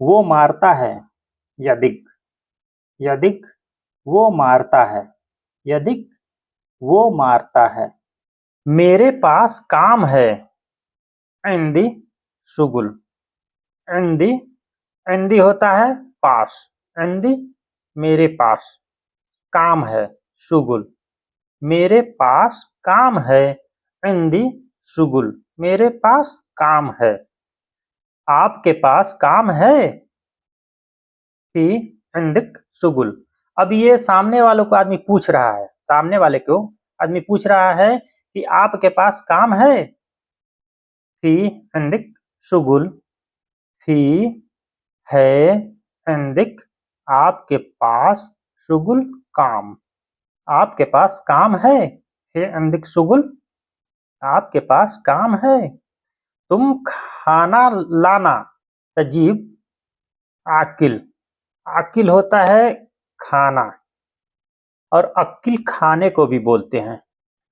वो मारता है। यदिक, यदिक वो मारता है। यदिक वो मारता है। मेरे पास काम है। इंदी शुगुल। इंदी, इंदी होता है पास। इंदी मेरे पास काम है। शुगुल मेरे पास काम है। इंदी शुगुल मेरे पास काम है। आपके पास काम है। फी इंदिक शुगुल। अब ये सामने वालों को आदमी पूछ रहा है, सामने वाले को आदमी पूछ रहा है कि आपके पास काम है। फी इंदिक शुगुल। फी है इंदिक आपके पास शुगुल काम। आपके पास काम है। फी इंदिक शुगुल आपके पास काम है। तुम खाना लाना। तजीब आकिल। आकिल होता है खाना, और अक्किल खाने को भी बोलते हैं।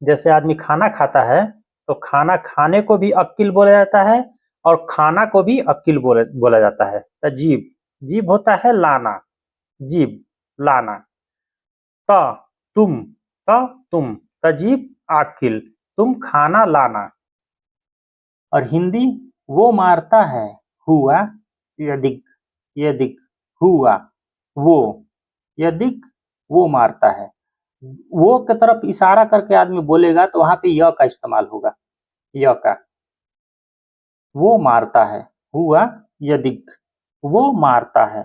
जैसे आदमी खाना खाता है तो खाना खाने को भी अक्किल बोला जाता है, और खाना को भी अक्किल बोला जाता है। तजीब, जीभ होता है लाना, जीभ लाना। त तुम, त तुम, तजीब आकिल तुम खाना लाना। और हिंदी वो मारता है। हुआ यदिक, यदिक हुआ वो, यदिक वो मारता है। वो की तरफ इशारा करके आदमी बोलेगा तो वहां पे य का इस्तेमाल होगा। य का। वो मारता है। हुआ यदिक वो मारता है।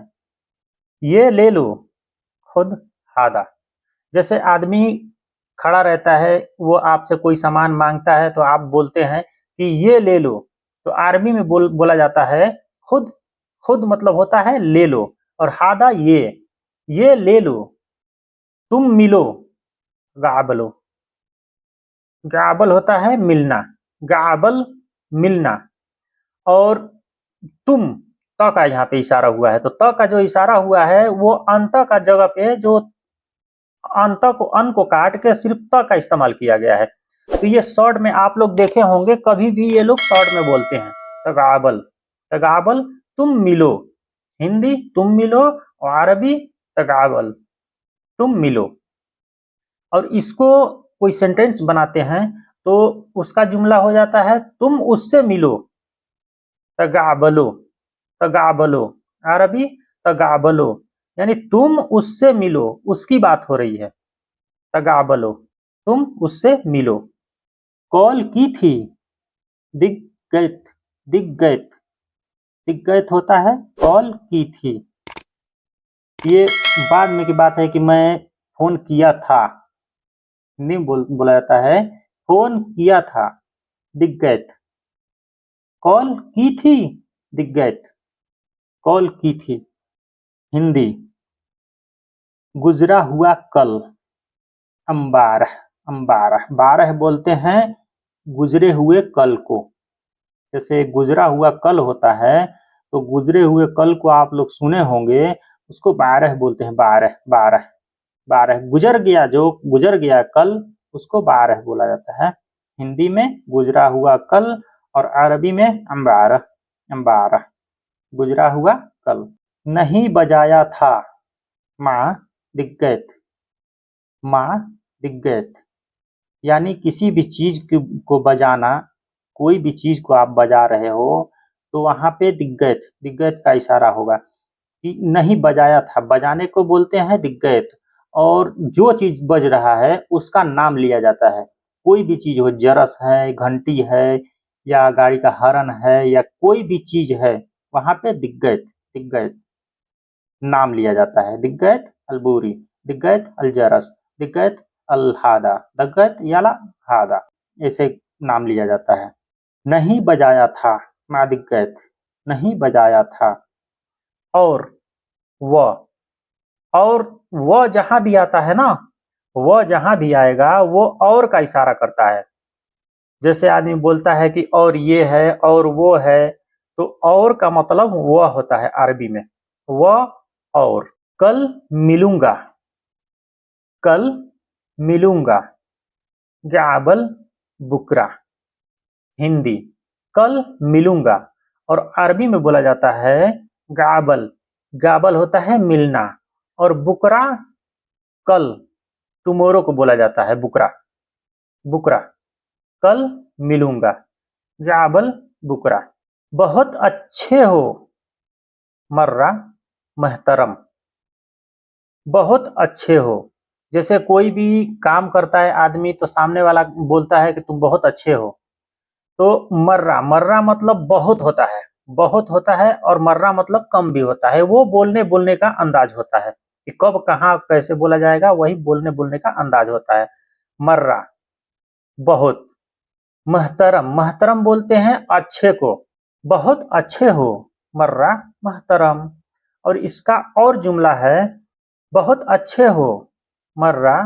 ये ले लो। खुद हादा। जैसे आदमी खड़ा रहता है, वो आपसे कोई सामान मांगता है तो आप बोलते हैं कि ये ले लो। तो अरबी में बोला जाता है खुद। खुद मतलब होता है ले लो, और हादा ये ले लो। तुम मिलो। गाबलो। गाबल होता है मिलना। गाबल मिलना। और तुम, त का यहाँ पे इशारा हुआ है, तो त का जो इशारा हुआ है वो अंत का जगह पे जो अंत को, अन को काट के सिर्फ त का इस्तेमाल किया गया है। तो ये शॉर्ट में आप लोग देखे होंगे, कभी भी ये लोग शॉर्ट में बोलते हैं। तगाबल। तगाबल तुम मिलो। हिंदी तुम मिलो, और अरबी तगाबल तुम मिलो। और इसको कोई सेंटेंस बनाते हैं तो उसका जुमला हो जाता है तुम उससे मिलो। तगाबलो। तगाबलो अरबी तगाबलो, यानी तुम उससे मिलो, उसकी बात हो रही है। तगाबलो तुम उससे मिलो। कॉल की थी। दिग्गत। दिग्गत। दिग्गत होता है कॉल की थी। ये बाद में की बात है कि मैं फोन किया था। हिंदी में बोला जाता है फोन किया था। दिग्गत। कॉल की थी। दिग्गत कॉल की थी। हिंदी गुजरा हुआ कल। अम्बारह। अम्बारह, बारह बोलते हैं गुजरे हुए कल को। जैसे गुजरा हुआ कल होता है, तो गुजरे हुए कल को आप लोग सुने होंगे, उसको बारह बोलते हैं। बारह, बारह, बारह गुजर गया, जो गुजर गया कल उसको बारह बोला जाता है। हिंदी में गुजरा हुआ कल, और अरबी में अम्बारह। अम्बारह गुजरा हुआ कल। नहीं बजाया था। माँ दिग्गत। माँ दिग्गत, यानी किसी भी चीज को बजाना, कोई भी चीज को आप बजा रहे हो तो वहां पे दिग्गत, दिग्गत का इशारा होगा कि नहीं बजाया था। बजाने को बोलते हैं दिग्गत, और जो चीज बज रहा है उसका नाम लिया जाता है। कोई भी चीज हो, जरस है, घंटी है, या गाड़ी का हॉर्न है, या कोई भी चीज है, वहां पे दिग्गत, दिग्गत नाम लिया जाता है। दिग्गत अलबूरी, दिग्गत अलजरस, दिग्गत अलहादा, दिग्गत याला हादा, ऐसे नाम लिया जाता है। नहीं बजाया था। मा दिग्गत नहीं बजाया था। और वह, और वह जहां भी आता है ना, वह जहां भी आएगा वो और का इशारा करता है। जैसे आदमी बोलता है कि और ये है और वो है, तो और का मतलब वह होता है अरबी में। वह और। कल मिलूंगा। कल मिलूंगा। गाबल बुकरा। हिंदी कल मिलूंगा, और अरबी में बोला जाता है गाबल, गाबल होता है मिलना, और बुकरा कल, टुमारो को बोला जाता है बुकरा, बुकरा, कल मिलूंगा, गाबल बुकरा। बहुत अच्छे हो, मर्रा महतरम, बहुत अच्छे हो। जैसे कोई भी काम करता है आदमी तो सामने वाला बोलता है कि तुम बहुत अच्छे हो, तो मर्रा, मर्रा मतलब बहुत होता है, बहुत होता है, और मर्रा मतलब कम भी होता है। वो बोलने बोलने का अंदाज होता है कि कब कहाँ कैसे बोला जाएगा, वही बोलने बोलने का अंदाज होता है। मर्रा बहुत, महतरम, महतरम बोलते हैं अच्छे को, बहुत अच्छे हो मर्रा महतरम। और इसका और जुमला है, बहुत अच्छे हो मर्रा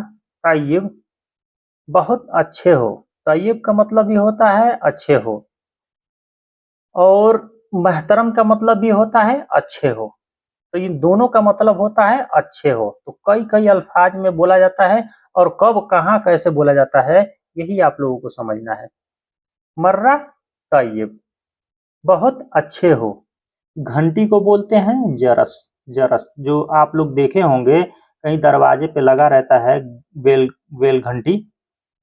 तय्यब, बहुत अच्छे हो, तय्यब का मतलब ये होता है अच्छे हो, और महतरम का मतलब भी होता है अच्छे हो। तो इन दोनों का मतलब होता है अच्छे हो। तो कई कई अल्फाज में बोला जाता है, और कब कहाँ कैसे बोला जाता है यही आप लोगों को समझना है। मर्रा तय्यब, बहुत अच्छे हो। घंटी को बोलते हैं जरस, जरस जो आप लोग देखे होंगे कहीं दरवाजे पे लगा रहता है, बेल, बेल घंटी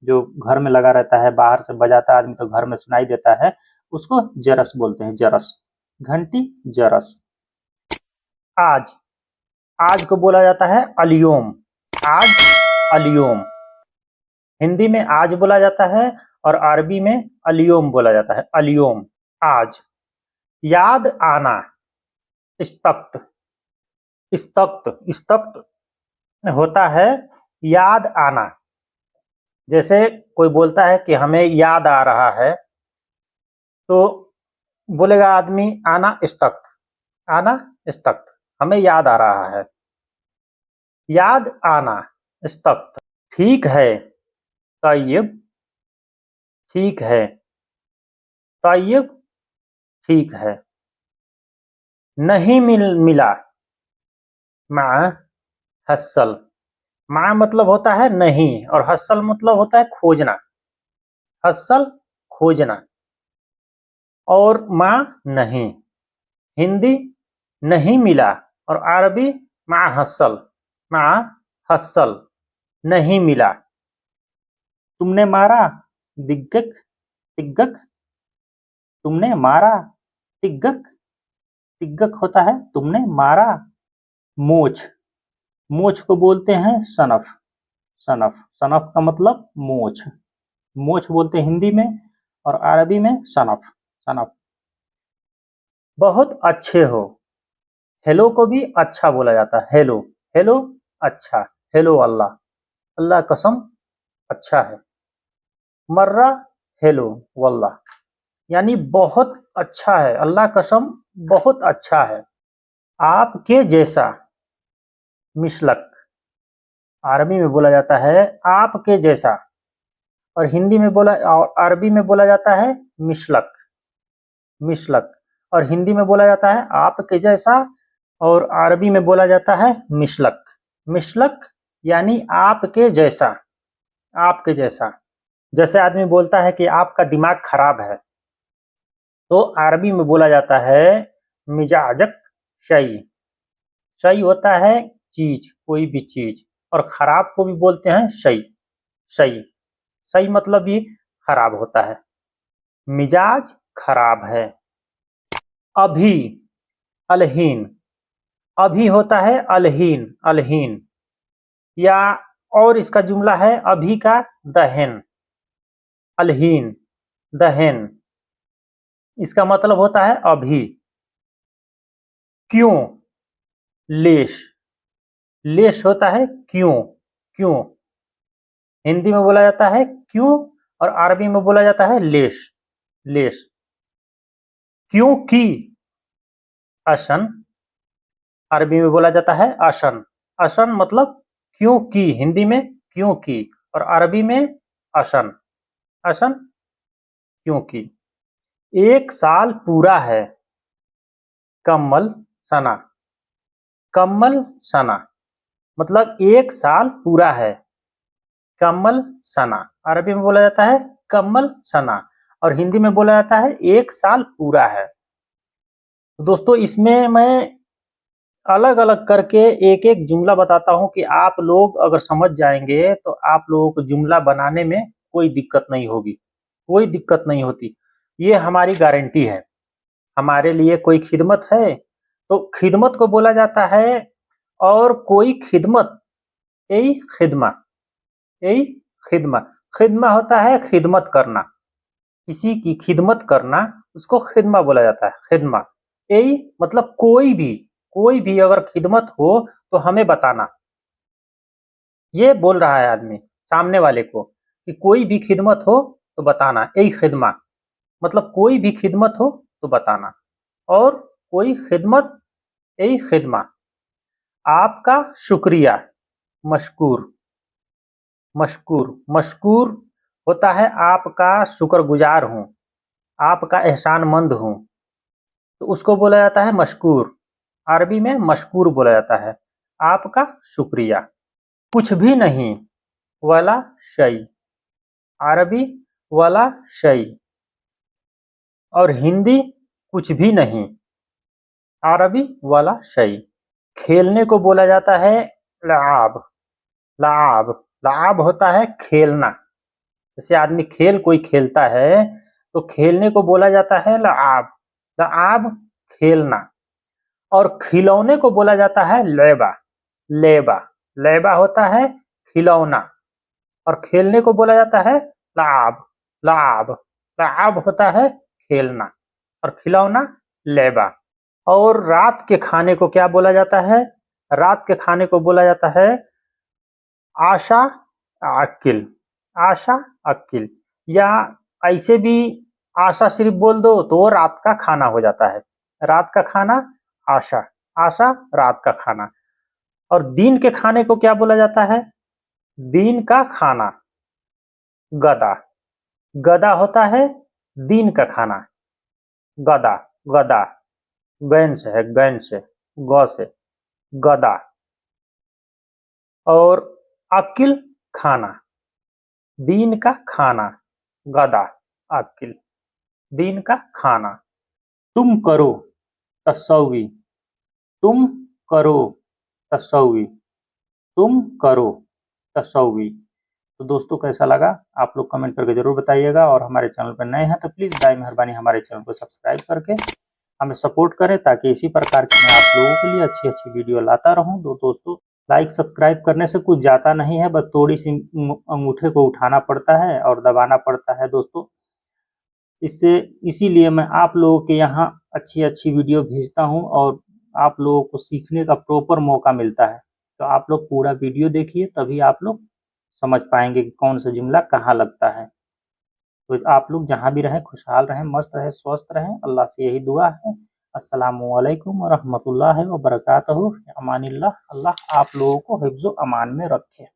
जो घर में लगा रहता है, बाहर से बजाता आदमी तो घर में सुनाई देता है, उसको जरस बोलते हैं, जरस, घंटी, जरस। आज, आज को बोला जाता है अलियोम, आज, अलियोम। हिंदी में आज बोला जाता है और अरबी में अलियोम बोला जाता है, अलियोम, आज। याद आना, इस्तक्त, इस्तक्त, इस्तक्त होता है याद आना। जैसे कोई बोलता है कि हमें याद आ रहा है, तो बोलेगा आदमी आना इस्तक्त, आना इस्तक्त, हमें याद आ रहा है, याद आना इस्तक्त। ठीक है तय्यब, ठीक है तय्यब, ठीक है। नहीं मिला, मा हसल, मा मतलब होता है नहीं, और हसल मतलब होता है खोजना, हसल खोजना, और माँ नहीं। हिंदी नहीं मिला, और अरबी मा हसल, मा हसल, नहीं मिला। तुमने मारा, दिग्गक, तिग्गक, तुमने मारा, तिग्गक, तिग्गक होता है तुमने मारा। मोछ, मोछ को बोलते हैं सनफ, सनफ, सनफ का मतलब मोछ, मोछ बोलते हैं हिंदी में, और अरबी में सनफ, सनफ। बहुत अच्छे हो, हेलो को भी अच्छा बोला जाता है, हेलो, हेलो अच्छा, हेलो अल्लाह, अल्लाह कसम अच्छा है। मर्रा हेलो वल्लाह, यानी बहुत अच्छा है, अल्लाह कसम बहुत अच्छा है। आपके जैसा, मिशलक, अरबी में बोला जाता है आपके जैसा, और हिंदी में बोला, और अरबी में बोला जाता है मिशलक, मिशलक, और हिंदी में बोला जाता है आपके जैसा, और अरबी में बोला जाता है मिशलक, मिशलक यानी आपके जैसा, आपके जैसा। जैसे आदमी बोलता है कि आपका दिमाग खराब है, तो अरबी में बोला जाता है मिजाजक शई, शई होता है चीज, कोई भी चीज, और खराब को भी बोलते हैं शई, शई, सही मतलब ये खराब होता है, मिजाज खराब है। अभी, अलहीन, अभी होता है अलहीन, अलहीन, या और इसका जुमला है अभी का दहन, अलहीन, दहन, इसका मतलब होता है अभी। क्यों, लेश, लेश होता है क्यों, क्यों, हिंदी में बोला जाता है क्यों, और अरबी में बोला जाता है लेश, लेश। क्योंकि, अशन, अरबी में बोला जाता है अशन, अशन मतलब क्योंकि, हिंदी में क्योंकि, और अरबी में अशन, अशन क्योंकि। एक साल पूरा है, कम्मल सना, कम्मल सना मतलब एक साल पूरा है, कम्मल सना, अरबी में बोला जाता है कम्मल सना, और हिंदी में बोला जाता है एक साल पूरा है। तो दोस्तों इसमें मैं अलग अलग करके एक एक जुमला बताता हूं कि आप लोग अगर समझ जाएंगे तो आप लोगों को जुमला बनाने में कोई दिक्कत नहीं होगी, कोई दिक्कत नहीं होती, ये हमारी गारंटी है। हमारे लिए कोई खिदमत है तो खिदमत को बोला जाता है, और कोई खिदमत, यही खिदमा, यही खिदमा। खिदमा होता है खिदमत करना, किसी की खिदमत करना, उसको खिदमा बोला जाता है, खिदमा। यही मतलब कोई भी अगर खिदमत हो तो हमें बताना। ये बोल रहा है आदमी सामने वाले को कि कोई भी खिदमत हो तो बताना, यही खिदमा। मतलब कोई भी खिदमत हो तो बताना, और कोई खिदमत, यही खिदमा। आपका शुक्रिया, मशकूर, मशकूर, मशकूर होता है आपका शुक्रगुजार हूँ, आपका एहसानमंद हूँ, तो उसको बोला जाता है मशकूर। अरबी में मशकूर बोला जाता है, आपका शुक्रिया। कुछ भी नहीं, वाला शई, अरबी वाला शई, और हिंदी कुछ भी नहीं, अरबी वाला शई। खेलने को बोला जाता है लाब, लाब, लाब होता है खेलना। जैसे आदमी खेल कोई खेलता है तो खेलने को बोला जाता है लाब, लाब खेलना। और खिलौने को बोला जाता है लेबा, लेबा, लेबा होता है खिलौना, और खेलने को बोला जाता है लाब, लाब, लाब होता है खेलना, और खिलौना लेबा। और रात के खाने को क्या बोला जाता है? रात के खाने को बोला जाता है आशा अक्किल, आशा अक्किल। या ऐसे भी आशा सिर्फ बोल दो तो वो रात का खाना हो जाता है। रात का खाना आशा, आशा रात का खाना। और दिन के खाने को क्या बोला जाता है? दिन का खाना गदा, गदा होता है दिन का खाना, गदा, गदा, गैन से है, गैन से, गौ से, गदा। और अकिल खाना, दिन का खाना, गदा, अकिल, दिन का खाना। तुम करो तसव्वी, तुम करो तसव्वी, तुम करो तसव्वी। तो दोस्तों कैसा लगा आप लोग कमेंट करके जरूर बताइएगा, और हमारे चैनल पर नए हैं तो प्लीज़ बाय मेहरबानी हमारे चैनल को सब्सक्राइब करके हमें सपोर्ट करें, ताकि इसी प्रकार की मैं आप लोगों के लिए अच्छी अच्छी वीडियो लाता रहूं। तो दोस्तों लाइक सब्सक्राइब करने से कुछ जाता नहीं है, बस थोड़ी सी अंगूठे को उठाना पड़ता है और दबाना पड़ता है दोस्तों। इससे इसीलिए मैं आप लोगों के यहाँ अच्छी अच्छी वीडियो भेजता हूँ, और आप लोगों को सीखने का प्रॉपर मौका मिलता है। तो आप लोग पूरा वीडियो देखिए, तभी आप लोग समझ पाएंगे कि कौन सा जुमला कहाँ लगता है। तो आप लोग जहाँ भी रहें खुशहाल रहें, मस्त रहें, स्वस्थ रहें, अल्लाह से यही दुआ है। अस्सलामु अलैकुम व रहमतुल्लाहि व बरकातहू, अमानिल्लाह। अल्लाह आप लोगों को हिफ्ज़ व अमान में रखे।